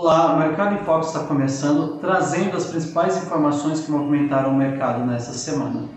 Olá, o Mercado em Foco está começando, trazendo as principais informações que movimentaram o mercado nessa semana.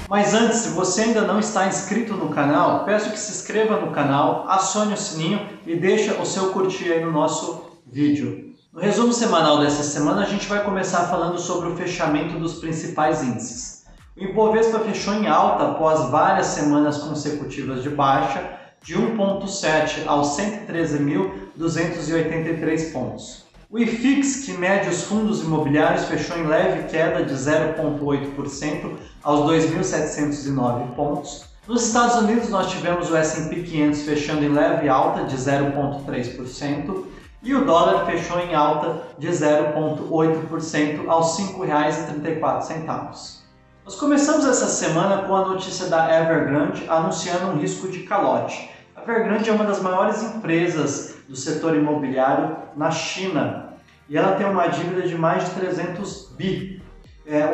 Mas antes, se você ainda não está inscrito no canal, peço que se inscreva no canal, acione o sininho e deixe o seu curtir aí no nosso vídeo. No resumo semanal dessa semana, a gente vai começar falando sobre o fechamento dos principais índices. O Ibovespa fechou em alta após várias semanas consecutivas de baixa, de 1,7 aos 113.283 pontos. O IFIX, que mede os fundos imobiliários, fechou em leve queda de 0,8% aos 2.709 pontos. Nos Estados Unidos, nós tivemos o S&P 500 fechando em leve alta de 0,3% e o dólar fechou em alta de 0,8% aos R$ 5,34. Nós começamos essa semana com a notícia da Evergrande anunciando um risco de calote. A Evergrande é uma das maiores empresas do setor imobiliário na China e ela tem uma dívida de mais de 300 bi.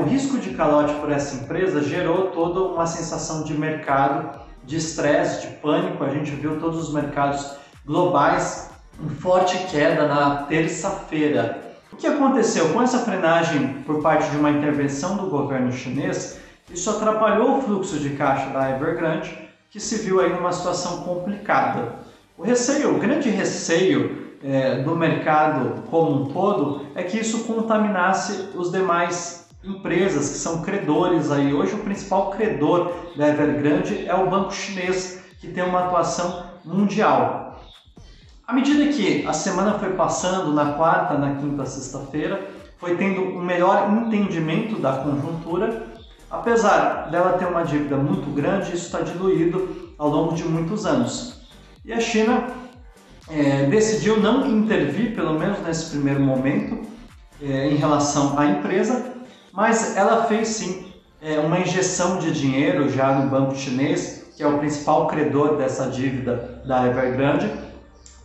O risco de calote por essa empresa gerou toda uma sensação de mercado, de estresse, de pânico. A gente viu todos os mercados globais em forte queda na terça-feira. O que aconteceu? Com essa frenagem por parte de uma intervenção do governo chinês, isso atrapalhou o fluxo de caixa da Evergrande, que se viu aí numa situação complicada. O grande receio do mercado como um todo é que isso contaminasse os demais empresas que são credores aí. Hoje o principal credor da Evergrande é o banco chinês, que tem uma atuação mundial. À medida que a semana foi passando, na quarta, na quinta, sexta-feira, foi tendo um melhor entendimento da conjuntura. Apesar dela ter uma dívida muito grande, isso está diluído ao longo de muitos anos. E a China decidiu não intervir, pelo menos nesse primeiro momento, em relação à empresa, mas ela fez sim uma injeção de dinheiro já no banco chinês, que é o principal credor dessa dívida da Evergrande,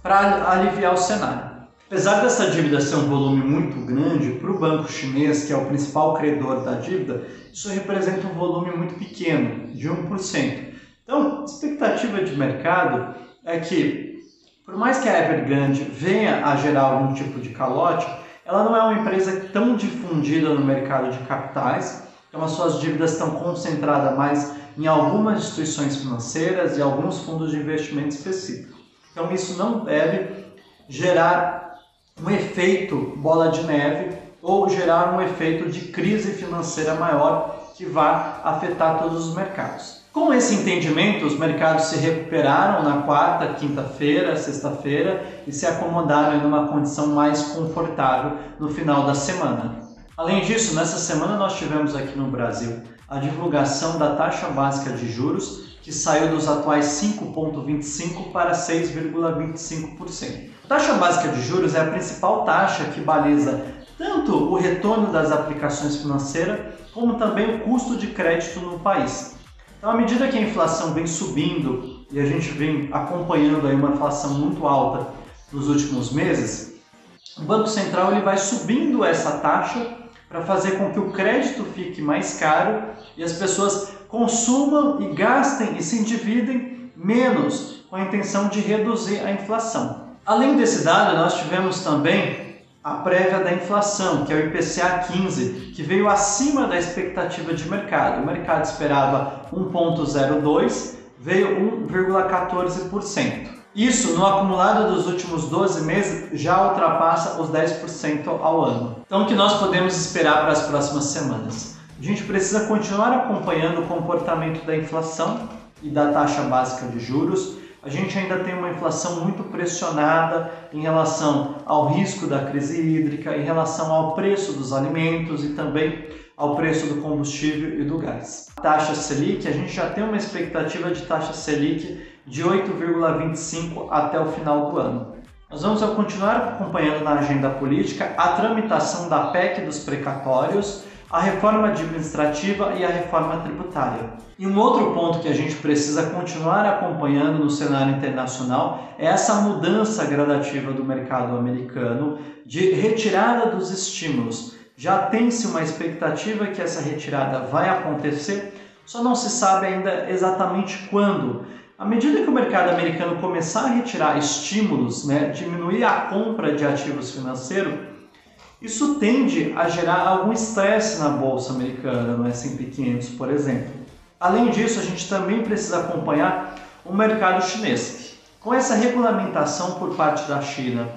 para aliviar o cenário. Apesar dessa dívida ser um volume muito grande, para o banco chinês, que é o principal credor da dívida, isso representa um volume muito pequeno, de 1%. Então, a expectativa de mercado é que, por mais que a Evergrande venha a gerar algum tipo de calote, ela não é uma empresa tão difundida no mercado de capitais, então as suas dívidas estão concentradas mais em algumas instituições financeiras e alguns fundos de investimento específicos. Então isso não deve gerar um efeito bola de neve ou gerar um efeito de crise financeira maior que vá afetar todos os mercados. Com esse entendimento, os mercados se recuperaram na quarta, quinta-feira, sexta-feira e se acomodaram em uma condição mais confortável no final da semana. Além disso, nessa semana nós tivemos aqui no Brasil a divulgação da taxa básica de juros, que saiu dos atuais 5,25% para 6,25%. A taxa básica de juros é a principal taxa que baliza tanto o retorno das aplicações financeiras, como também o custo de crédito no país. Então, à medida que a inflação vem subindo, e a gente vem acompanhando aí uma inflação muito alta nos últimos meses, o Banco Central ele vai subindo essa taxa para fazer com que o crédito fique mais caro e as pessoas consumam e gastem e se endividem menos com a intenção de reduzir a inflação. Além desse dado, nós tivemos também a prévia da inflação, que é o IPCA 15, que veio acima da expectativa de mercado. O mercado esperava 1,02, veio 1,14%. Isso, no acumulado dos últimos 12 meses, já ultrapassa os 10% ao ano. Então, o que nós podemos esperar para as próximas semanas? A gente precisa continuar acompanhando o comportamento da inflação e da taxa básica de juros. A gente ainda tem uma inflação muito pressionada em relação ao risco da crise hídrica, em relação ao preço dos alimentos e também ao preço do combustível e do gás. A taxa Selic, a gente já tem uma expectativa de taxa Selic de 8,25% até o final do ano. Nós vamos continuar acompanhando na agenda política a tramitação da PEC dos precatórios, a reforma administrativa e a reforma tributária. E um outro ponto que a gente precisa continuar acompanhando no cenário internacional é essa mudança gradativa do mercado americano de retirada dos estímulos. Já tem-se uma expectativa que essa retirada vai acontecer, só não se sabe ainda exatamente quando. À medida que o mercado americano começar a retirar estímulos, né, diminuir a compra de ativos financeiros, isso tende a gerar algum estresse na bolsa americana, no S&P 500, por exemplo. Além disso, a gente também precisa acompanhar o mercado chinês. Com essa regulamentação por parte da China,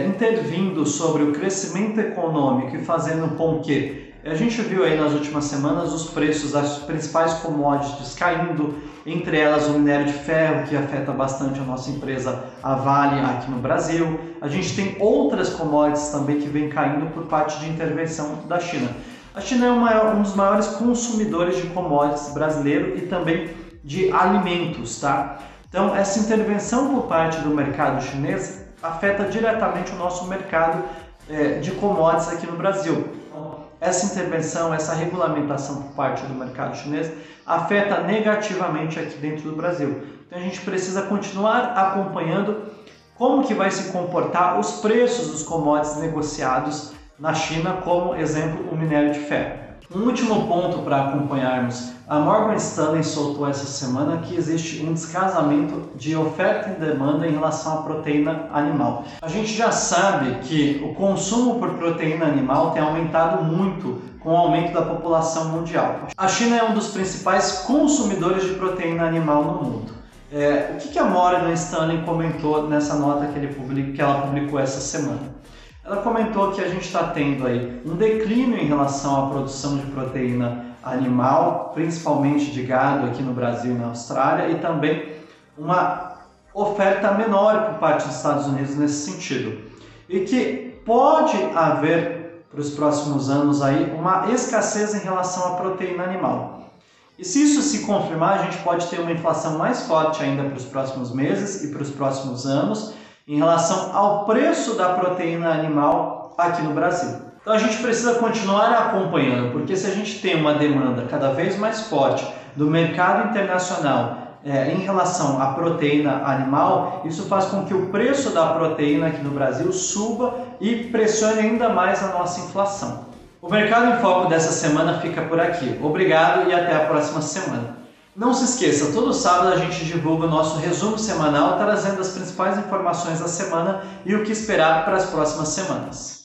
intervindo sobre o crescimento econômico e fazendo com que a gente viu aí nas últimas semanas os preços das principais commodities caindo, entre elas o minério de ferro, que afeta bastante a nossa empresa, a Vale, aqui no Brasil. A gente tem outras commodities também que vem caindo por parte de intervenção da China. A China é um dos maiores consumidores de commodities brasileiro e também de alimentos, tá? Então, essa intervenção por parte do mercado chinês afeta diretamente o nosso mercado de commodities aqui no Brasil. Essa intervenção, essa regulamentação por parte do mercado chinês afeta negativamente aqui dentro do Brasil. Então a gente precisa continuar acompanhando como que vai se comportar os preços dos commodities negociados na China, como exemplo o minério de ferro. Um último ponto para acompanharmos, a Morgan Stanley soltou essa semana que existe um descasamento de oferta e demanda em relação à proteína animal. A gente já sabe que o consumo por proteína animal tem aumentado muito com o aumento da população mundial. A China é um dos principais consumidores de proteína animal no mundo. O que a Morgan Stanley comentou nessa nota que ela publicou essa semana? Ela comentou que a gente está tendo aí um declínio em relação à produção de proteína animal, principalmente de gado aqui no Brasil e na Austrália, e também uma oferta menor por parte dos Estados Unidos nesse sentido. E que pode haver para os próximos anos aí uma escassez em relação à proteína animal. E se isso se confirmar, a gente pode ter uma inflação mais forte ainda para os próximos meses e para os próximos anos, em relação ao preço da proteína animal aqui no Brasil. Então a gente precisa continuar acompanhando, porque se a gente tem uma demanda cada vez mais forte do mercado internacional em relação à proteína animal, isso faz com que o preço da proteína aqui no Brasil suba e pressione ainda mais a nossa inflação. O Mercado em Foco dessa semana fica por aqui. Obrigado e até a próxima semana. Não se esqueça, todo sábado a gente divulga o nosso resumo semanal, trazendo as principais informações da semana e o que esperar para as próximas semanas.